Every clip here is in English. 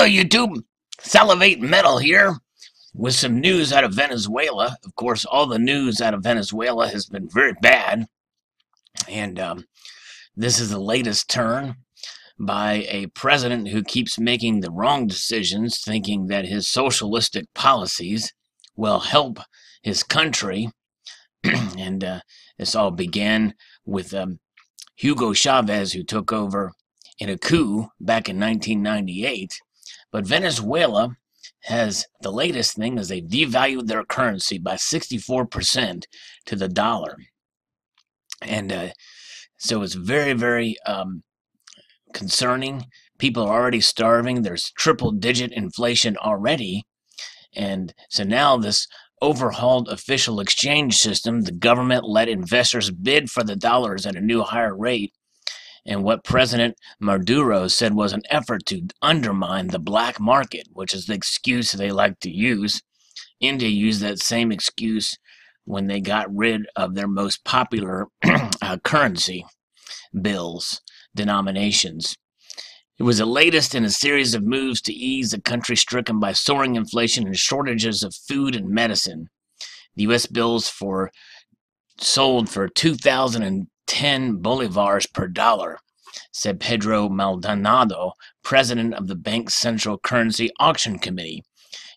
Hello YouTube, Salivate Metal here with some news out of Venezuela. Of course, all the news out of Venezuela has been very bad, and this is the latest turn by a president who keeps making the wrong decisions, thinking that his socialistic policies will help his country. And this all began with Hugo Chavez, who took over in a coup back in 1998. But Venezuela has, the latest thing is they devalued their currency by 64% to the dollar. And so it's very, very concerning. People are already starving. There's triple-digit inflation already. And so now this overhauled official exchange system, the government let investors bid for the dollars at a new higher rate. And what President Maduro said was an effort to undermine the black market, which is the excuse they like to use. India used that same excuse when they got rid of their most popular currency bills, denominations. It was the latest in a series of moves to ease a country stricken by soaring inflation and shortages of food and medicine. The U.S. bills sold for 2,010 bolivars per dollar, said Pedro Maldonado, president of the bank's Central Currency Auction Committee.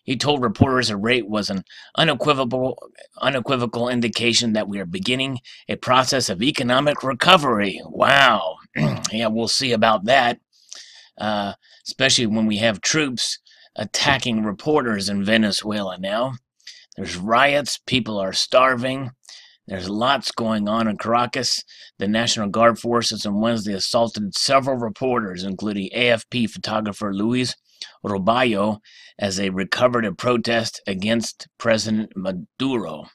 He told reporters the rate was an unequivocal indication that we are beginning a process of economic recovery. Wow. Yeah, we'll see about that, especially when we have troops attacking reporters in Venezuela now. There's riots, people are starving. There's lots going on in Caracas. The National Guard forces on Wednesday assaulted several reporters, including AFP photographer Luis Roballo, as they recovered a protest against President Maduro.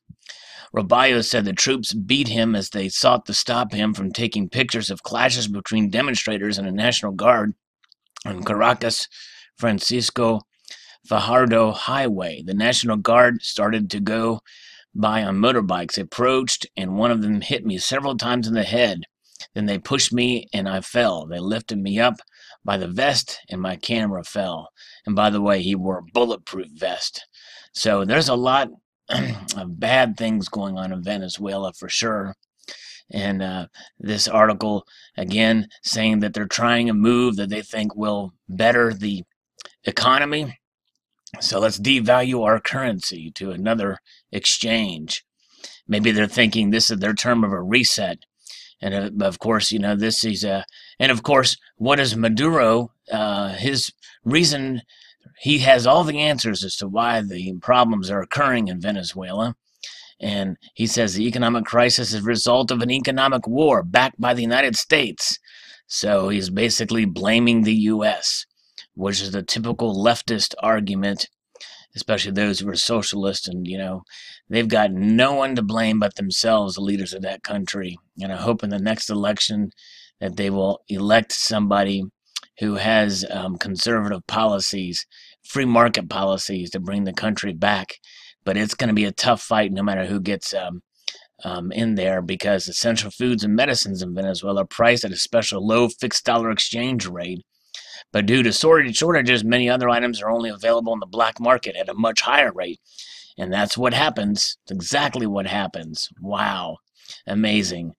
Roballo said the troops beat him as they sought to stop him from taking pictures of clashes between demonstrators and the National Guard on Caracas Francisco Fajardo Highway. The National Guard started to go by on motorbikes, approached, and one of them hit me several times in the head. Then they pushed me and I fell. They lifted me up by the vest and my camera fell. And by the way, he wore a bulletproof vest. So there's a lot of bad things going on in Venezuela for sure. And this article, again, saying that they're trying a move that they think will better the economy. So let's devalue our currency to another exchange. Maybe they're thinking this is their term of a reset. And of course, you know, this is and of course, what is Maduro? His reason, he has all the answers as to why the problems are occurring in Venezuela. And he says the economic crisis is a result of an economic war backed by the United States. So he's basically blaming the U.S., which is the typical leftist argument, especially those who are socialist, and, you know, they've got no one to blame but themselves, the leaders of that country. And I hope in the next election that they will elect somebody who has conservative policies, free market policies to bring the country back. But it's going to be a tough fight no matter who gets in there, because essential foods and medicines in Venezuela are priced at a special low fixed dollar exchange rate. But due to shortages, many other items are only available in the black market at a much higher rate. And that's what happens. It's exactly what happens. Wow. Amazing.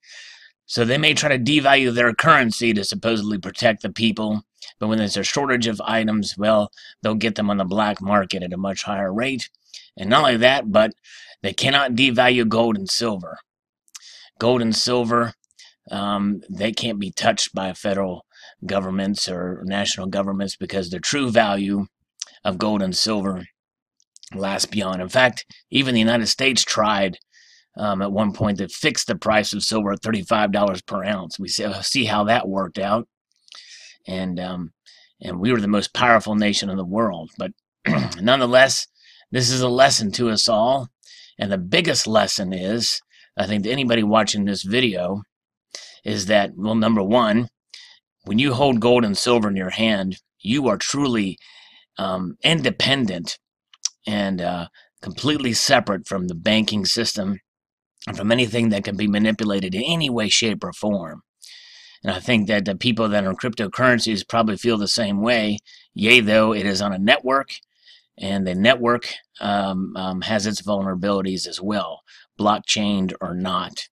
So they may try to devalue their currency to supposedly protect the people. But when there's a shortage of items, well, they'll get them on the black market at a much higher rate. And not only that, but they cannot devalue gold and silver. Gold and silver, they can't be touched by federal governments or national governments, because the true value of gold and silver lasts beyond. In fact, even the United States tried at one point to fix the price of silver at $35 per ounce. We see how that worked out, and we were the most powerful nation in the world. But nonetheless, this is a lesson to us all, and the biggest lesson is, I think, to anybody watching this video, is that, well, number one, when you hold gold and silver in your hand, you are truly independent and completely separate from the banking system and from anything that can be manipulated in any way, shape, or form. And I think that the people that are in cryptocurrencies probably feel the same way. Yea, though it is on a network, and the network has its vulnerabilities as well, blockchain or not.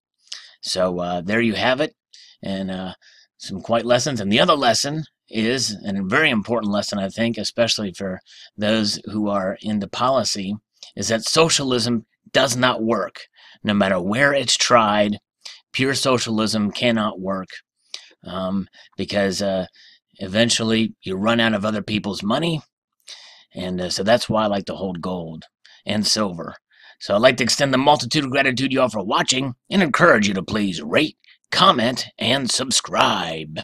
So there you have it, and some quite lessons. And the other lesson is, and a very important lesson, I think, especially for those who are into policy, is that socialism does not work. No matter where it's tried, pure socialism cannot work, because eventually you run out of other people's money. And so that's why I like to hold gold and silver. So I'd like to extend the multitude of gratitude you all for watching, and encourage you to please rate, comment, and subscribe.